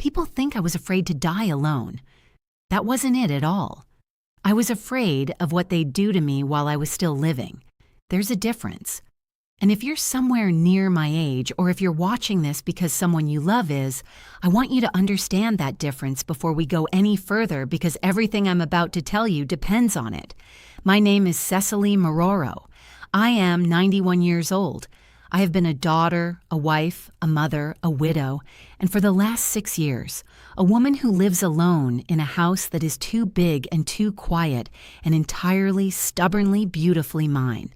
people think I was afraid to die alone. That wasn't it at all. I was afraid of what they'd do to me while I was still living. There's a difference. And if you're somewhere near my age, or if you're watching this because someone you love is, I want you to understand that difference before we go any further, because everything I'm about to tell you depends on it. My name is Cecily Maroro. I am 91 years old. I have been a daughter, a wife, a mother, a widow, and for the last 6 years, a woman who lives alone in a house that is too big and too quiet and entirely, stubbornly, beautifully mine.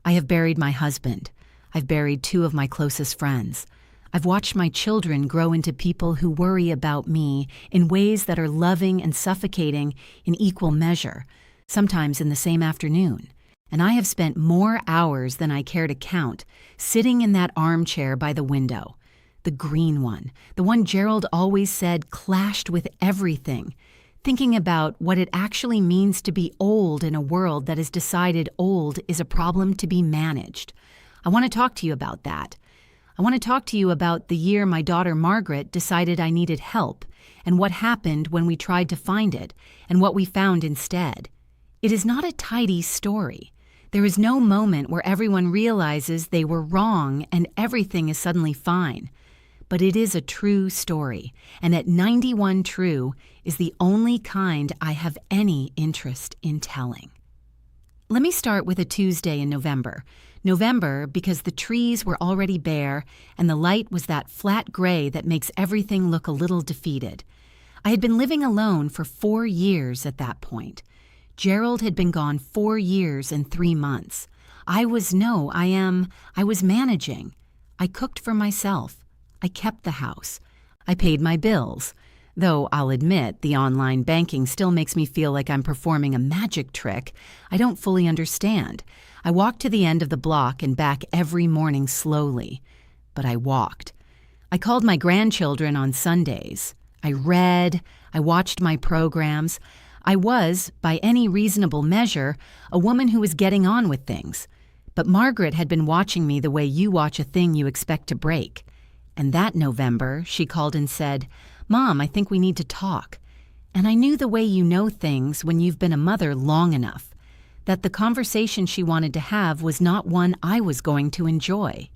I have buried my husband. I've buried 2 of my closest friends. I've watched my children grow into people who worry about me in ways that are loving and suffocating in equal measure, sometimes in the same afternoon. And I have spent more hours than I care to count sitting in that armchair by the window, the green one, the one Gerald always said clashed with everything, thinking about what it actually means to be old in a world that has decided old is a problem to be managed. I want to talk to you about that. I want to talk to you about the year my daughter Margaret decided I needed help, and what happened when we tried to find it, and what we found instead. It is not a tidy story. There is no moment where everyone realizes they were wrong and everything is suddenly fine. But it is a true story, and at 91 true is the only kind I have any interest in telling. Let me start with a Tuesday in November. November because the trees were already bare and the light was that flat gray that makes everything look a little defeated. I had been living alone for 4 years at that point. Gerald had been gone 4 years and 3 months. I was managing. I cooked for myself. I kept the house. I paid my bills. Though I'll admit the online banking still makes me feel like I'm performing a magic trick I don't fully understand. I walked to the end of the block and back every morning slowly. But I walked. I called my grandchildren on Sundays. I read. I watched my programs. I was, by any reasonable measure, a woman who was getting on with things. But Margaret had been watching me the way you watch a thing you expect to break. And that November, she called and said, "Mom, I think we need to talk." And I knew the way you know things when you've been a mother long enough, that the conversation she wanted to have was not one I was going to enjoy.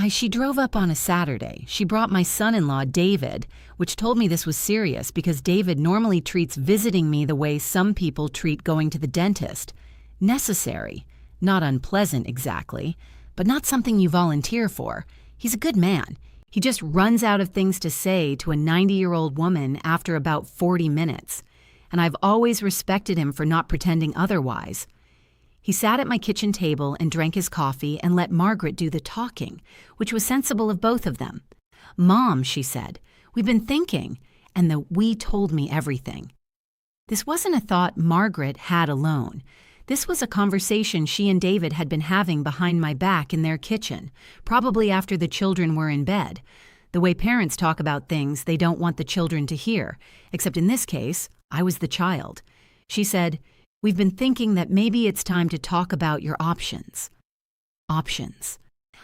She drove up on a Saturday. She brought my son-in-law, David, which told me this was serious because David normally treats visiting me the way some people treat going to the dentist. Necessary, not unpleasant exactly, but not something you volunteer for. He's a good man. He just runs out of things to say to a 90-year-old woman after about 40 minutes, and I've always respected him for not pretending otherwise. He sat at my kitchen table and drank his coffee and let Margaret do the talking, which was sensible of both of them. "Mom," she said, "we've been thinking," and the "we" told me everything. This wasn't a thought Margaret had alone. This was a conversation she and David had been having behind my back in their kitchen, probably after the children were in bed. The way parents talk about things they don't want the children to hear, except in this case, I was the child. She said, "We've been thinking that maybe it's time to talk about your options." Options.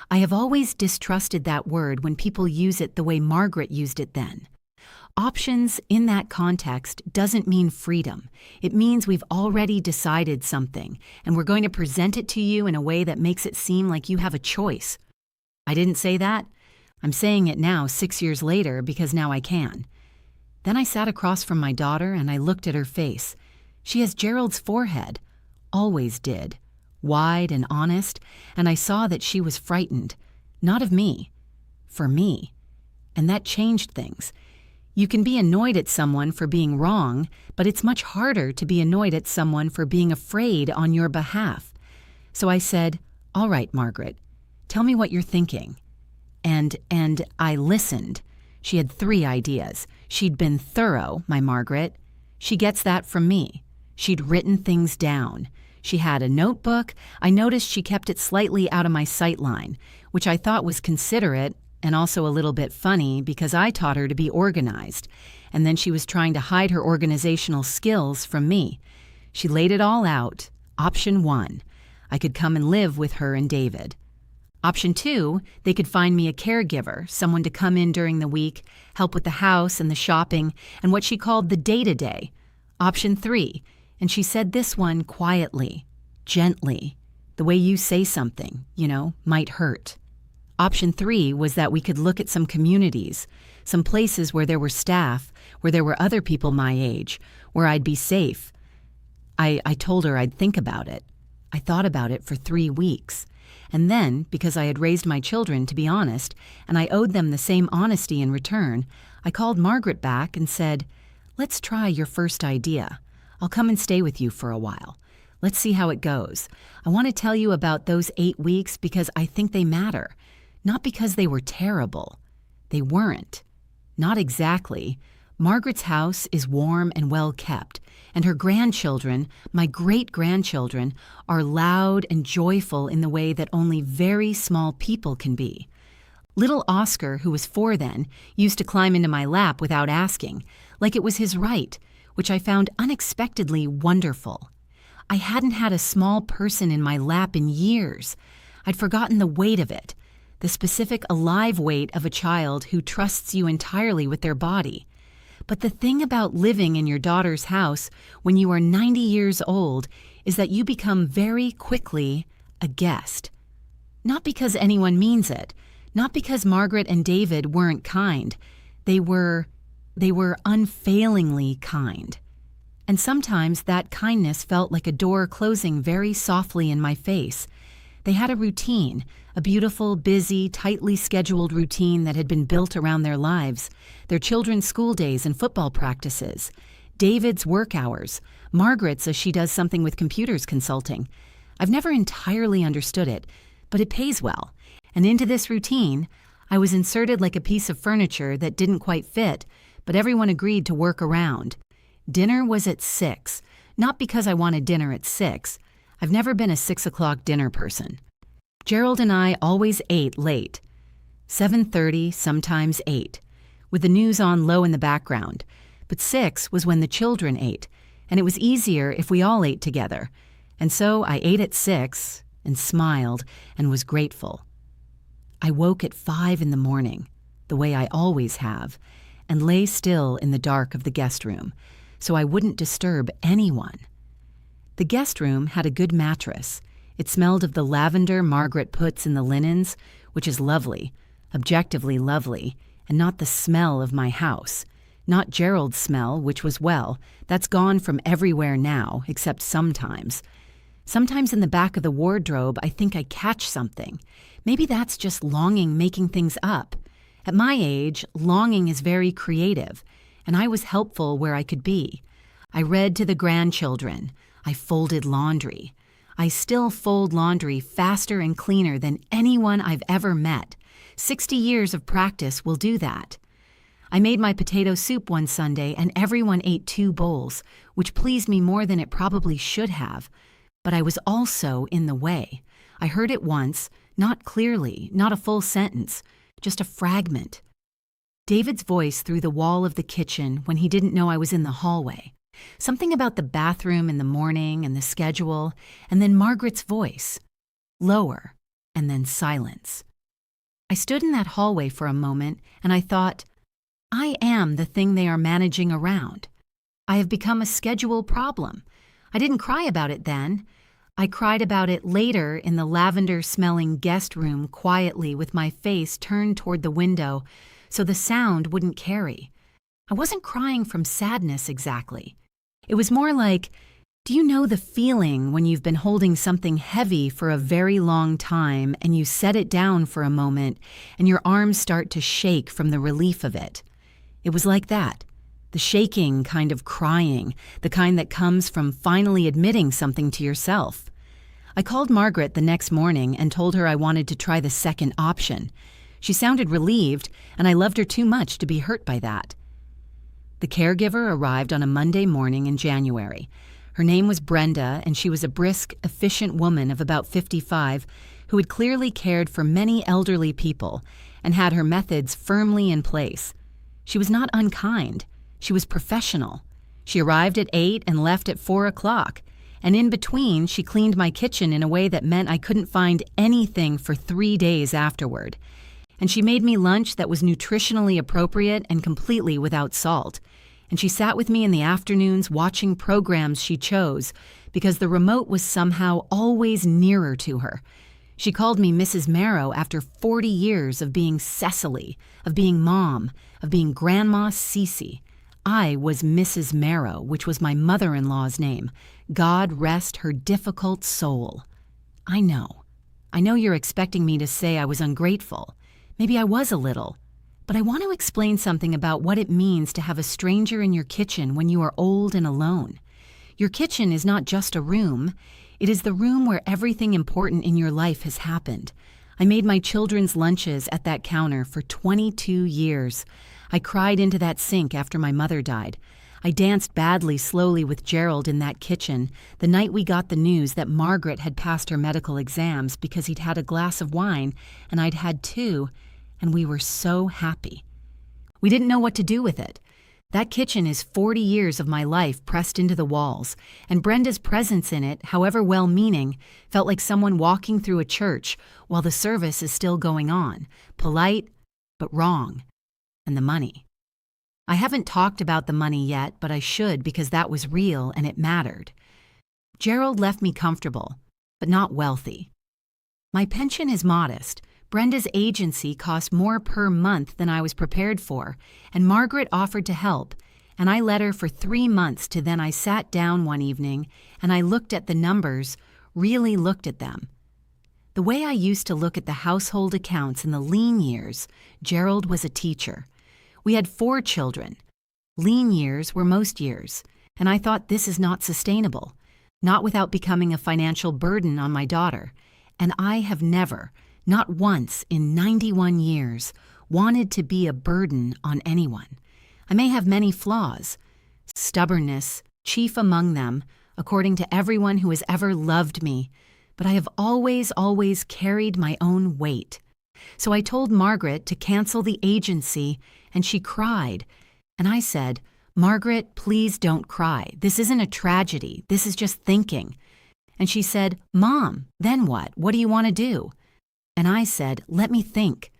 I have always distrusted that word when people use it the way Margaret used it then. Options in that context doesn't mean freedom. It means we've already decided something, and we're going to present it to you in a way that makes it seem like you have a choice. I didn't say that. I'm saying it now 6 years later because now I can. Then I sat across from my daughter and I looked at her face. She has Gerald's forehead. Always did. Wide and honest, and I saw that she was frightened. Not of me. For me. And that changed things. You can be annoyed at someone for being wrong, but it's much harder to be annoyed at someone for being afraid on your behalf. So I said, "All right, Margaret, tell me what you're thinking." And I listened. She had 3 ideas. She'd been thorough, my Margaret. She gets that from me. She'd written things down. She had a notebook. I noticed she kept it slightly out of my sight line, which I thought was considerate and also a little bit funny because I taught her to be organized, and then she was trying to hide her organizational skills from me. She laid it all out. Option 1. I could come and live with her and David. Option 2, they could find me a caregiver, someone to come in during the week, help with the house and the shopping, and what she called the day-to-day. Option 3, and she said this one quietly, gently, the way you say something, might hurt. Option 3 was that we could look at some communities, some places where there were staff, where there were other people my age, where I'd be safe. I told her I'd think about it. I thought about it for 3 weeks. And then, because I had raised my children, to be honest, and I owed them the same honesty in return, I called Margaret back and said, "Let's try your first idea. I'll come and stay with you for a while. Let's see how it goes. I want to tell you about those 8 weeks because I think they matter. Not because they were terrible. They weren't. Not exactly. Margaret's house is warm and well kept, and her grandchildren, my great-grandchildren, are loud and joyful in the way that only very small people can be. Little Oscar, who was 4 then, used to climb into my lap without asking, like it was his right, which I found unexpectedly wonderful. I hadn't had a small person in my lap in years. I'd forgotten the weight of it, the specific alive weight of a child who trusts you entirely with their body. But the thing about living in your daughter's house when you are 90 years old is that you become very quickly a guest. Not because anyone means it, not because Margaret and David weren't kind. They were unfailingly kind. And sometimes that kindness felt like a door closing very softly in my face. They had a routine, a beautiful, busy, tightly scheduled routine that had been built around their lives, their children's school days and football practices, David's work hours, Margaret's as she does something with computers consulting. I've never entirely understood it, but it pays well. And into this routine, I was inserted like a piece of furniture that didn't quite fit, but everyone agreed to work around. Dinner was at 6, not because I wanted dinner at 6. I've never been a 6 o'clock dinner person. Gerald and I always ate late, 7:30, sometimes 8, with the news on low in the background. But 6 was when the children ate, and it was easier if we all ate together. And so I ate at 6 and smiled and was grateful. I woke at 5 in the morning, the way I always have, and lay still in the dark of the guest room, so I wouldn't disturb anyone. The guest room had a good mattress. It smelled of the lavender Margaret puts in the linens, which is lovely, objectively lovely, and not the smell of my house. Not Gerald's smell, which was, well, that's gone from everywhere now, except sometimes. Sometimes in the back of the wardrobe, I think I catch something. Maybe that's just longing making things up. At my age, longing is very creative, and I was helpful where I could be. I read to the grandchildren. I folded laundry. I still fold laundry faster and cleaner than anyone I've ever met. 60 years of practice will do that. I made my potato soup one Sunday and everyone ate 2 bowls, which pleased me more than it probably should have. But I was also in the way. I heard it once, not clearly, not a full sentence, just a fragment. David's voice through the wall of the kitchen when he didn't know I was in the hallway. Something about the bathroom in the morning and the schedule, and then Margaret's voice. Lower, and then silence. I stood in that hallway for a moment, and I thought, I am the thing they are managing around. I have become a schedule problem. I didn't cry about it then. I cried about it later in the lavender-smelling guest room quietly with my face turned toward the window so the sound wouldn't carry. I wasn't crying from sadness exactly. It was more like, do you know the feeling when you've been holding something heavy for a very long time and you set it down for a moment and your arms start to shake from the relief of it? It was like that. The shaking kind of crying, the kind that comes from finally admitting something to yourself. I called Margaret the next morning and told her I wanted to try the second option. She sounded relieved, and I loved her too much to be hurt by that. The caregiver arrived on a Monday morning in January. Her name was Brenda, and she was a brisk, efficient woman of about 55 who had clearly cared for many elderly people and had her methods firmly in place. She was not unkind. She was professional. She arrived at 8 and left at 4 o'clock, And in between, she cleaned my kitchen in a way that meant I couldn't find anything for 3 days afterward. And she made me lunch that was nutritionally appropriate and completely without salt. And she sat with me in the afternoons watching programs she chose because the remote was somehow always nearer to her. She called me Mrs. Marrow after 40 years of being Cecily, of being Mom, of being Grandma Cece. I was Mrs. Marrow, which was my mother-in-law's name. God rest her difficult soul. I know you're expecting me to say I was ungrateful. Maybe I was a little. But I want to explain something about what it means to have a stranger in your kitchen when you are old and alone. Your kitchen is not just a room. It is the room where everything important in your life has happened. I made my children's lunches at that counter for 22 years. I cried into that sink after my mother died. I danced badly slowly with Gerald in that kitchen the night we got the news that Margaret had passed her medical exams because he'd had a glass of wine and I'd had 2, and we were so happy. We didn't know what to do with it. That kitchen is 40 years of my life pressed into the walls, and Brenda's presence in it, however well-meaning, felt like someone walking through a church while the service is still going on, polite but wrong. And the money. I haven't talked about the money yet, but I should because that was real and it mattered. Gerald left me comfortable, but not wealthy. My pension is modest. Brenda's agency cost more per month than I was prepared for, and Margaret offered to help, and I let her for 3 months to then I sat down one evening and I looked at the numbers, really looked at them. The way I used to look at the household accounts in the lean years, Gerald was a teacher. We had 4 children. Lean years were most years, and I thought this is not sustainable, not without becoming a financial burden on my daughter. And I have never, not once in 91 years, wanted to be a burden on anyone. I may have many flaws, stubbornness, chief among them, according to everyone who has ever loved me, but I have always carried my own weight. So I told Margaret to cancel the agency, and she cried. And I said, "Margaret, please don't cry. This isn't a tragedy. This is just thinking." And she said, "Mom, then what? What do you want to do?" And I said, "Let me think."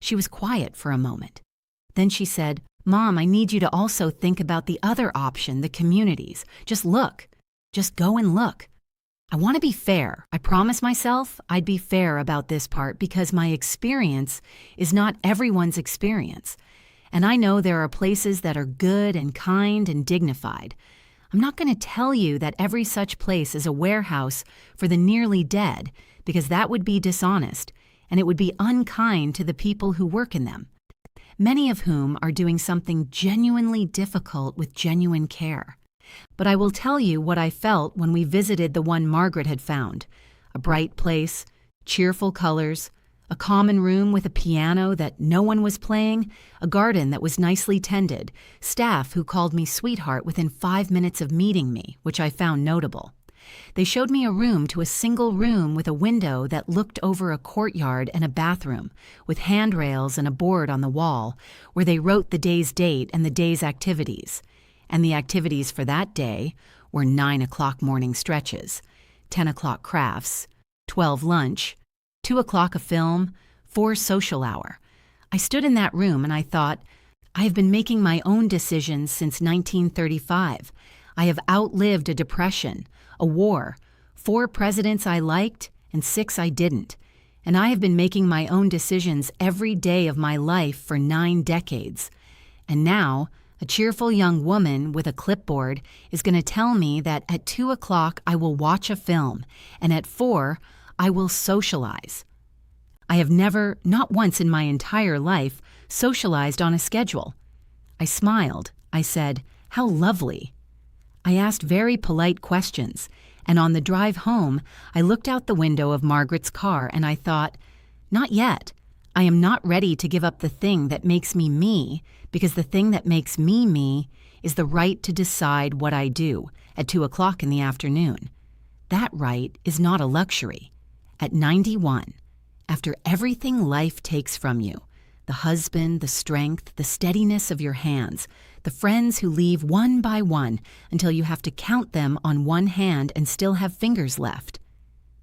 She was quiet for a moment. Then she said, "Mom, I need you to also think about the other option, the communities. Just look. Just go and look." I want to be fair. I promised myself I'd be fair about this part because my experience is not everyone's experience. And I know there are places that are good and kind and dignified. I'm not going to tell you that every such place is a warehouse for the nearly dead because that would be dishonest and it would be unkind to the people who work in them, many of whom are doing something genuinely difficult with genuine care. But I will tell you what I felt when we visited the one Margaret had found. A bright place, cheerful colors, a common room with a piano that no one was playing, a garden that was nicely tended, staff who called me sweetheart within 5 minutes of meeting me, which I found notable. They showed me a room to a single room with a window that looked over a courtyard and a bathroom, with handrails and a board on the wall, where they wrote the day's date and the day's activities. And the activities for that day were 9 o'clock morning stretches, 10 o'clock crafts, 12 lunch, 2 o'clock a film, 4 social hour. I stood in that room and I thought, I have been making my own decisions since 1935. I have outlived a depression, a war, 4 presidents I liked and 6 I didn't. And I have been making my own decisions every day of my life for 9 decades. And now, a cheerful young woman with a clipboard is going to tell me that at 2 o'clock I will watch a film, and at 4 I will socialize. I have never, not once in my entire life, socialized on a schedule. I smiled. I said, "How lovely." I asked very polite questions, and on the drive home, I looked out the window of Margaret's car and I thought, not yet. I am not ready to give up the thing that makes me me, because the thing that makes me me is the right to decide what I do at 2 o'clock in the afternoon. That right is not a luxury. At 91, after everything life takes from you, the husband, the strength, the steadiness of your hands, the friends who leave one by one until you have to count them on one hand and still have fingers left.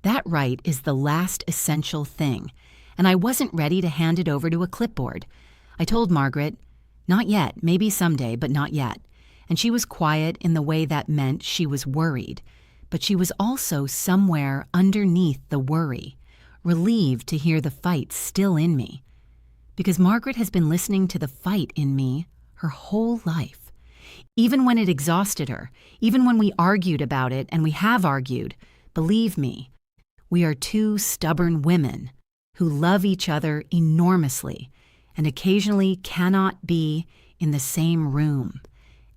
That right is the last essential thing, and I wasn't ready to hand it over to a clipboard. I told Margaret, "Not yet, maybe someday, but not yet." And she was quiet in the way that meant she was worried, but she was also somewhere underneath the worry, relieved to hear the fight still in me. Because Margaret has been listening to the fight in me her whole life. Even when it exhausted her, even when we argued about it, and we have argued, believe me, we are two stubborn women who love each other enormously and occasionally cannot be in the same room.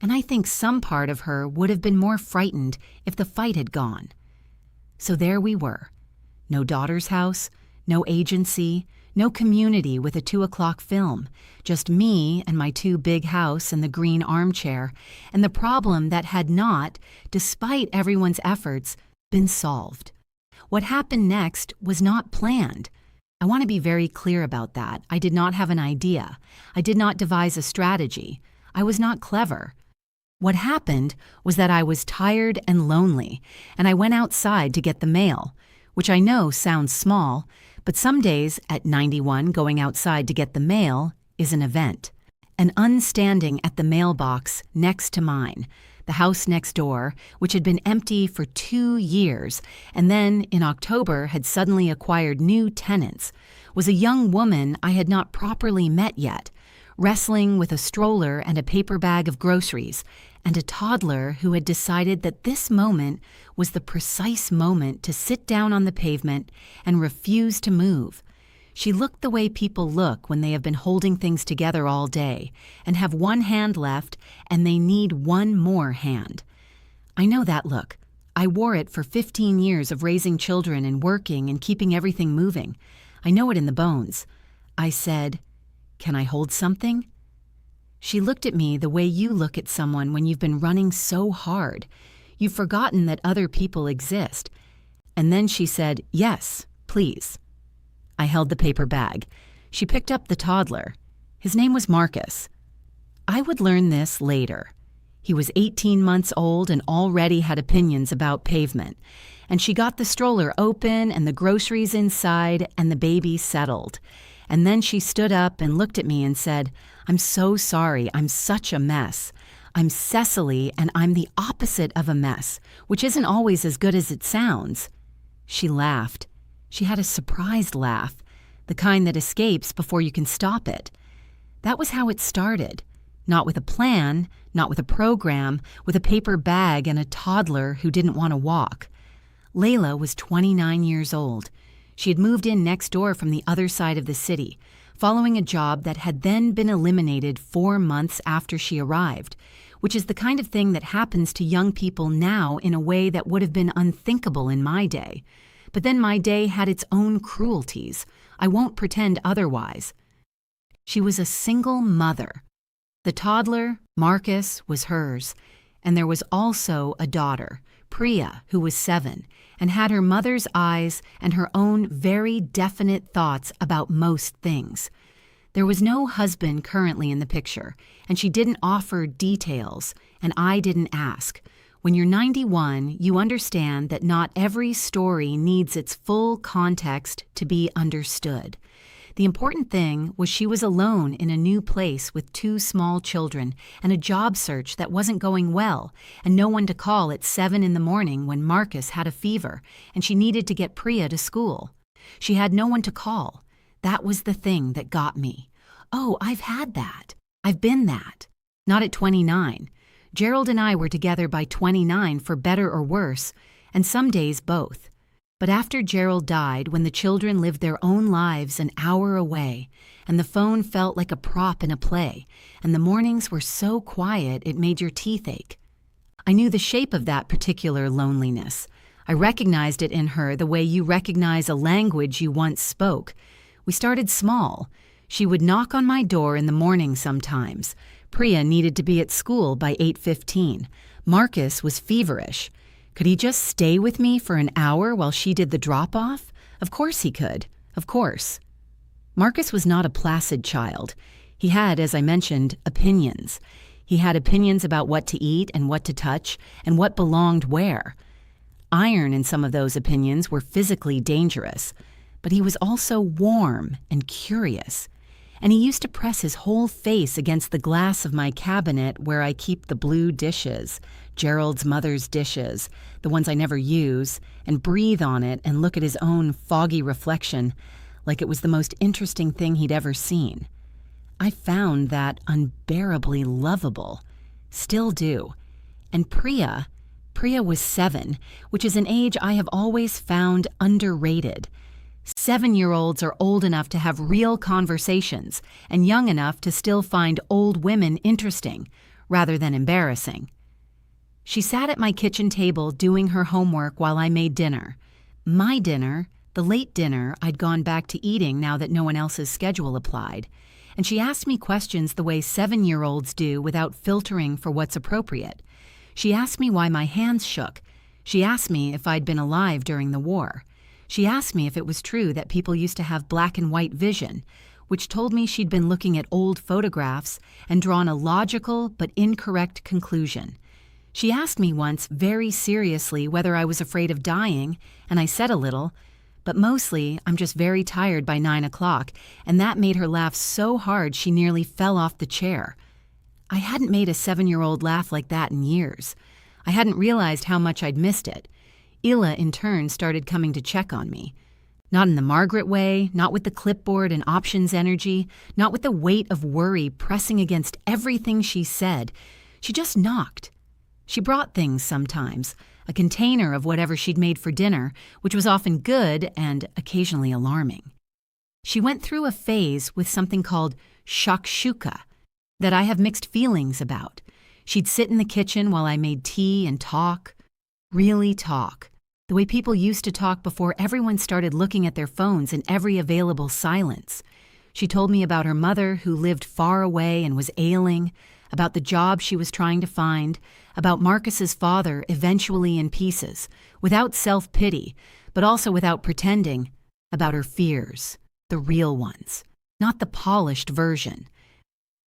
And I think some part of her would have been more frightened if the fight had gone. So there we were. No daughter's house, no agency, no community with a 2:00 film, just me and my two big house and the green armchair, and the problem that had not, despite everyone's efforts, been solved. What happened next was not planned. I want to be very clear about that. I did not have an idea. I did not devise a strategy. I was not clever. What happened was that I was tired and lonely, and I went outside to get the mail, which I know sounds small, but some days at 91 going outside to get the mail is an event. An unstanding at the mailbox next to mine, the house next door, which had been empty for 2 years and then in October had suddenly acquired new tenants, was a young woman I had not properly met yet, wrestling with a stroller and a paper bag of groceries, and a toddler who had decided that this moment was the precise moment to sit down on the pavement and refuse to move. She looked the way people look when they have been holding things together all day and have one hand left and they need one more hand. I know that look. I wore it for 15 years of raising children and working and keeping everything moving. I know it in the bones. I said, "Can I hold something?" She looked at me the way you look at someone when you've been running so hard. You've forgotten that other people exist. And then she said, "Yes, please." I held the paper bag. She picked up the toddler. His name was Marcus. I would learn this later. He was 18 months old and already had opinions about pavement. And she got the stroller open and the groceries inside and the baby settled. And then she stood up and looked at me and said, "I'm so sorry, I'm such a mess. I'm Cecily and I'm the opposite of a mess, which isn't always as good as it sounds." She laughed. She had a surprised laugh, the kind that escapes before you can stop it. That was how it started. Not with a plan, not with a program, with a paper bag and a toddler who didn't want to walk. Layla was 29 years old. She had moved in next door from the other side of the city, following a job that had then been eliminated 4 months after she arrived, which is the kind of thing that happens to young people now in a way that would have been unthinkable in my day. But then my day had its own cruelties. I won't pretend otherwise. She was a single mother. The toddler, Marcus, was hers, and there was also a daughter, Priya, who was 7, and had her mother's eyes and her own very definite thoughts about most things. There was no husband currently in the picture, and she didn't offer details, and I didn't ask. When you're 91, you understand that not every story needs its full context to be understood. The important thing was she was alone in a new place with 2 small children and a job search that wasn't going well, and no one to call at 7 in the morning when Marcus had a fever and she needed to get Priya to school. She had no one to call. That was the thing that got me. Oh, I've had that. I've been that. Not at 29. Gerald and I were together by 29 for better or worse, and some days both. But after Gerald died, when the children lived their own lives an hour away, and the phone felt like a prop in a play, and the mornings were so quiet it made your teeth ache. I knew the shape of that particular loneliness. I recognized it in her the way you recognize a language you once spoke. We started small. She would knock on my door in the morning sometimes. Priya needed to be at school by 8:15. Marcus was feverish. Could he just stay with me for an hour while she did the drop-off? Of course he could. Of course. Marcus was not a placid child. He had, as I mentioned, opinions. He had opinions about what to eat and what to touch and what belonged where. Iron in some of those opinions were physically dangerous, but he was also warm and curious. And he used to press his whole face against the glass of my cabinet where I keep the blue dishes, Gerald's mother's dishes, the ones I never use, and breathe on it and look at his own foggy reflection like it was the most interesting thing he'd ever seen. I found that unbearably lovable. Still do. And Priya was 7, which is an age I have always found underrated. 7-year-olds are old enough to have real conversations and young enough to still find old women interesting, rather than embarrassing. She sat at my kitchen table doing her homework while I made dinner. My dinner, the late dinner I'd gone back to eating now that no one else's schedule applied. And she asked me questions the way 7-year-olds do without filtering for what's appropriate. She asked me why my hands shook. She asked me if I'd been alive during the war. She asked me if it was true that people used to have black and white vision, which told me she'd been looking at old photographs and drawn a logical but incorrect conclusion. She asked me once very seriously whether I was afraid of dying, and I said a little, but mostly I'm just very tired by 9 o'clock, and that made her laugh so hard she nearly fell off the chair. I hadn't made a 7-year-old laugh like that in years. I hadn't realized how much I'd missed it. Illa, in turn, started coming to check on me. Not in the Margaret way, not with the clipboard and options energy, not with the weight of worry pressing against everything she said. She just knocked. She brought things sometimes, a container of whatever she'd made for dinner, which was often good and occasionally alarming. She went through a phase with something called shakshuka that I have mixed feelings about. She'd sit in the kitchen while I made tea and talk, really talk, the way people used to talk before everyone started looking at their phones in every available silence. She told me about her mother who lived far away and was ailing, about the job she was trying to find, about Marcus's father eventually in pieces, without self-pity, but also without pretending, about her fears, the real ones, not the polished version.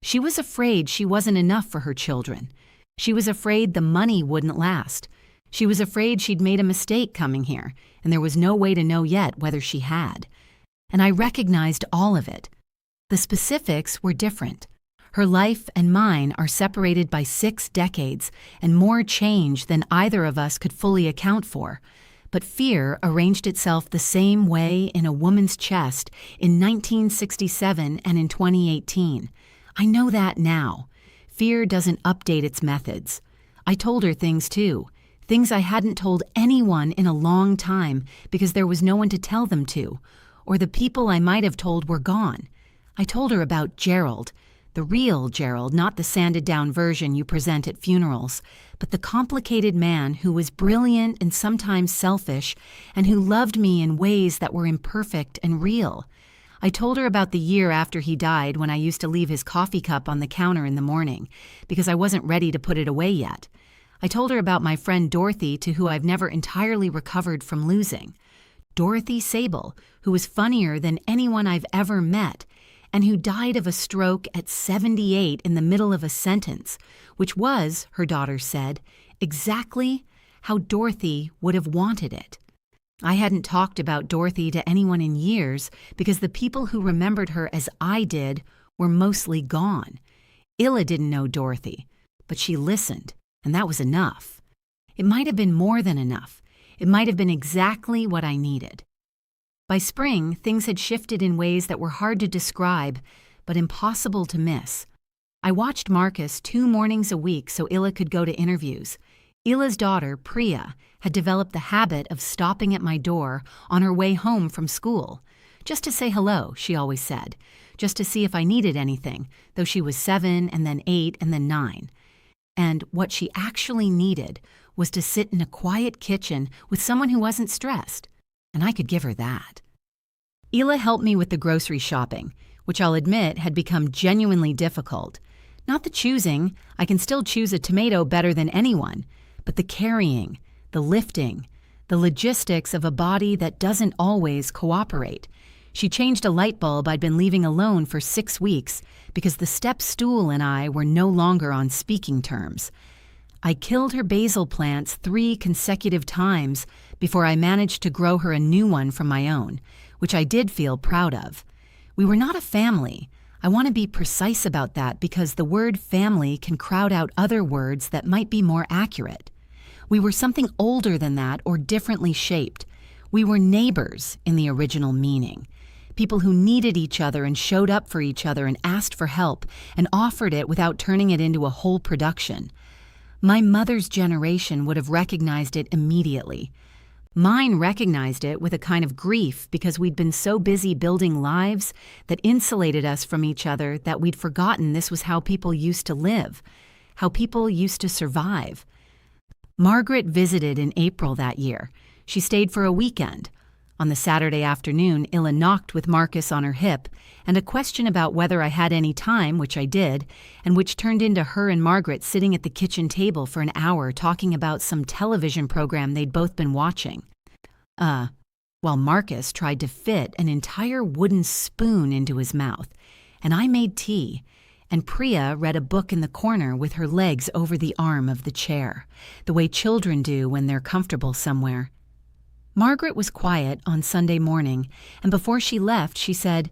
She was afraid she wasn't enough for her children. She was afraid the money wouldn't last. She was afraid she'd made a mistake coming here, and there was no way to know yet whether she had. And I recognized all of it. The specifics were different. Her life and mine are separated by 6 decades and more change than either of us could fully account for. But fear arranged itself the same way in a woman's chest in 1967 and in 2018. I know that now. Fear doesn't update its methods. I told her things too, things I hadn't told anyone in a long time because there was no one to tell them to, or the people I might have told were gone. I told her about Gerald. The real Gerald, not the sanded-down version you present at funerals, but the complicated man who was brilliant and sometimes selfish, and who loved me in ways that were imperfect and real. I told her about the year after he died when I used to leave his coffee cup on the counter in the morning, because I wasn't ready to put it away yet. I told her about my friend Dorothy, to who I've never entirely recovered from losing. Dorothy Sable, who was funnier than anyone I've ever met, and who died of a stroke at 78 in the middle of a sentence, which was, her daughter said, exactly how Dorothy would have wanted it. I hadn't talked about Dorothy to anyone in years because the people who remembered her as I did were mostly gone. Illa didn't know Dorothy, but she listened, and that was enough. It might have been more than enough. It might have been exactly what I needed. By spring, things had shifted in ways that were hard to describe, but impossible to miss. I watched Marcus 2 mornings a week so Illa could go to interviews. Illa's daughter, Priya, had developed the habit of stopping at my door on her way home from school. Just to say hello, she always said. Just to see if I needed anything, though she was 7 and then 8 and then 9. And what she actually needed was to sit in a quiet kitchen with someone who wasn't stressed. And I could give her that. Illa helped me with the grocery shopping, which I'll admit had become genuinely difficult. Not the choosing, I can still choose a tomato better than anyone, but the carrying, the lifting, the logistics of a body that doesn't always cooperate. She changed a light bulb I'd been leaving alone for 6 weeks because the step stool and I were no longer on speaking terms. I killed her basil plants 3 consecutive times before I managed to grow her a new one from my own, which I did feel proud of. We were not a family. I want to be precise about that because the word family can crowd out other words that might be more accurate. We were something older than that or differently shaped. We were neighbors in the original meaning. People who needed each other and showed up for each other and asked for help and offered it without turning it into a whole production. My mother's generation would have recognized it immediately. Mine recognized it with a kind of grief because we'd been so busy building lives that insulated us from each other that we'd forgotten this was how people used to live, how people used to survive. Margaret visited in April that year. She stayed for a weekend. On the Saturday afternoon, Illa knocked with Marcus on her hip, and a question about whether I had any time, which I did, and which turned into her and Margaret sitting at the kitchen table for an hour talking about some television program they'd both been watching. While Marcus tried to fit an entire wooden spoon into his mouth, and I made tea, and Priya read a book in the corner with her legs over the arm of the chair, the way children do when they're comfortable somewhere. Margaret was quiet on Sunday morning, and before she left, she said,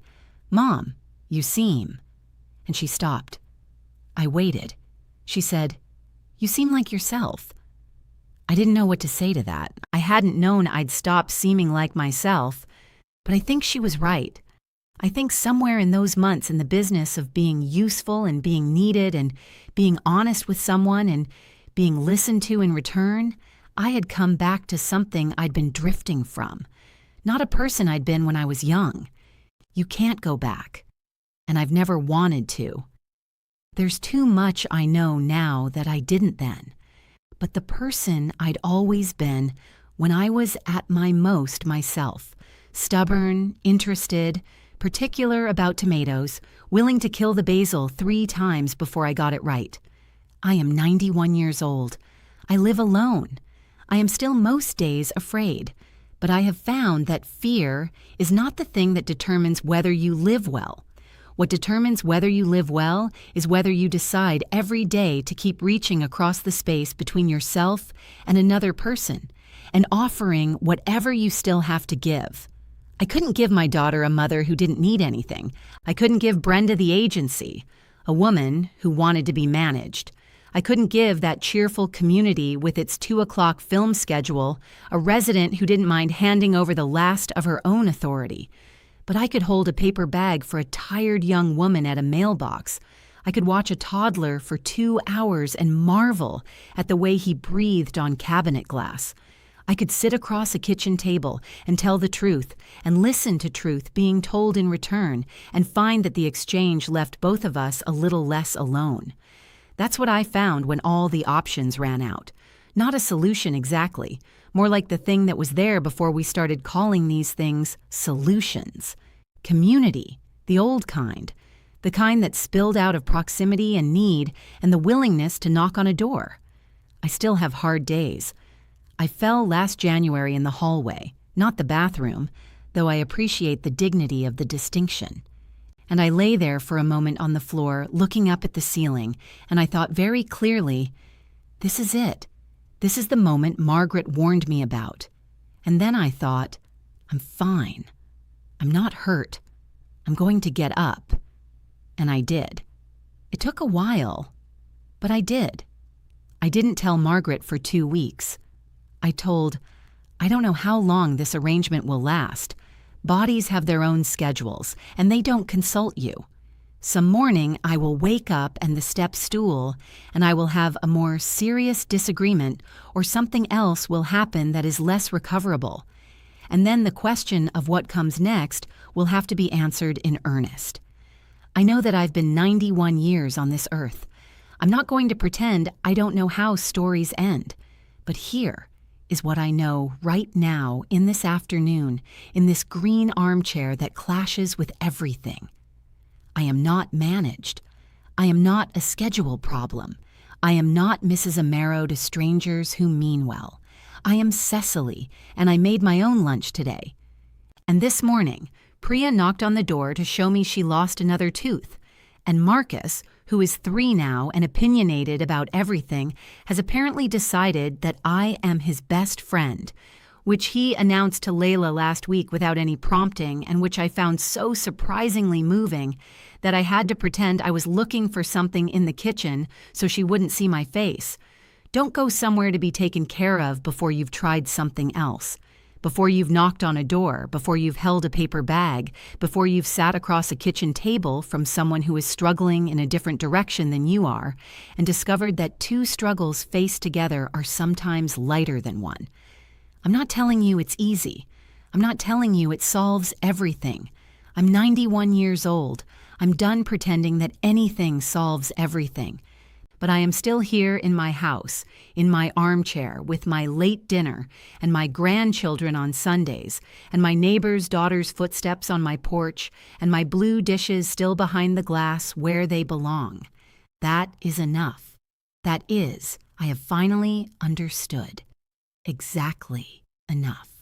"Mom, you seem..." And she stopped. I waited. She said, "You seem like yourself." I didn't know what to say to that. I hadn't known I'd stop seeming like myself, but I think she was right. I think somewhere in those months in the business of being useful and being needed and being honest with someone and being listened to in return, I had come back to something I'd been drifting from, not a person I'd been when I was young. You can't go back, and I've never wanted to. There's too much I know now that I didn't then, but the person I'd always been when I was at my most myself, stubborn, interested, particular about tomatoes, willing to kill the basil 3 times before I got it right. I am 91 years old. I live alone. I am still most days afraid, but I have found that fear is not the thing that determines whether you live well. What determines whether you live well is whether you decide every day to keep reaching across the space between yourself and another person and offering whatever you still have to give. I couldn't give my daughter a mother who didn't need anything. I couldn't give Brenda the agency, a woman who wanted to be managed. I couldn't give that cheerful community with its 2:00 film schedule a resident who didn't mind handing over the last of her own authority. But I could hold a paper bag for a tired young woman at a mailbox. I could watch a toddler for 2 hours and marvel at the way he breathed on cabinet glass. I could sit across a kitchen table and tell the truth and listen to truth being told in return and find that the exchange left both of us a little less alone. That's what I found when all the options ran out. Not a solution exactly, more like the thing that was there before we started calling these things solutions. Community, the old kind, the kind that spilled out of proximity and need and the willingness to knock on a door. I still have hard days. I fell last January in the hallway, not the bathroom, though I appreciate the dignity of the distinction. And I lay there for a moment on the floor, looking up at the ceiling, and I thought very clearly, this is it. This is the moment Margaret warned me about. And then I thought, I'm fine. I'm not hurt. I'm going to get up. And I did. It took a while, but I did. I didn't tell Margaret for 2 weeks. I told, I don't know how long this arrangement will last. Bodies have their own schedules, and they don't consult you. Some morning I will wake up and the step stool, and I will have a more serious disagreement, or something else will happen that is less recoverable. And then the question of what comes next will have to be answered in earnest. I know that I've been 91 years on this earth. I'm not going to pretend I don't know how stories end. But here is what I know right now in this afternoon, in this green armchair that clashes with everything. I am not managed. I am not a schedule problem. I am not Mrs. Amaro to strangers who mean well. I am Cecily, and I made my own lunch today. And this morning, Priya knocked on the door to show me she lost another tooth, and Marcus, who is 3 now and opinionated about everything, has apparently decided that I am his best friend, which he announced to Layla last week without any prompting and which I found so surprisingly moving that I had to pretend I was looking for something in the kitchen so she wouldn't see my face. Don't go somewhere to be taken care of before you've tried something else. Before you've knocked on a door, before you've held a paper bag, before you've sat across a kitchen table from someone who is struggling in a different direction than you are, and discovered that 2 struggles faced together are sometimes lighter than one. I'm not telling you it's easy. I'm not telling you it solves everything. I'm 91 years old. I'm done pretending that anything solves everything. But I am still here in my house, in my armchair, with my late dinner, and my grandchildren on Sundays, and my neighbor's daughter's footsteps on my porch, and my blue dishes still behind the glass where they belong. That is enough. That is, I have finally understood. Exactly enough.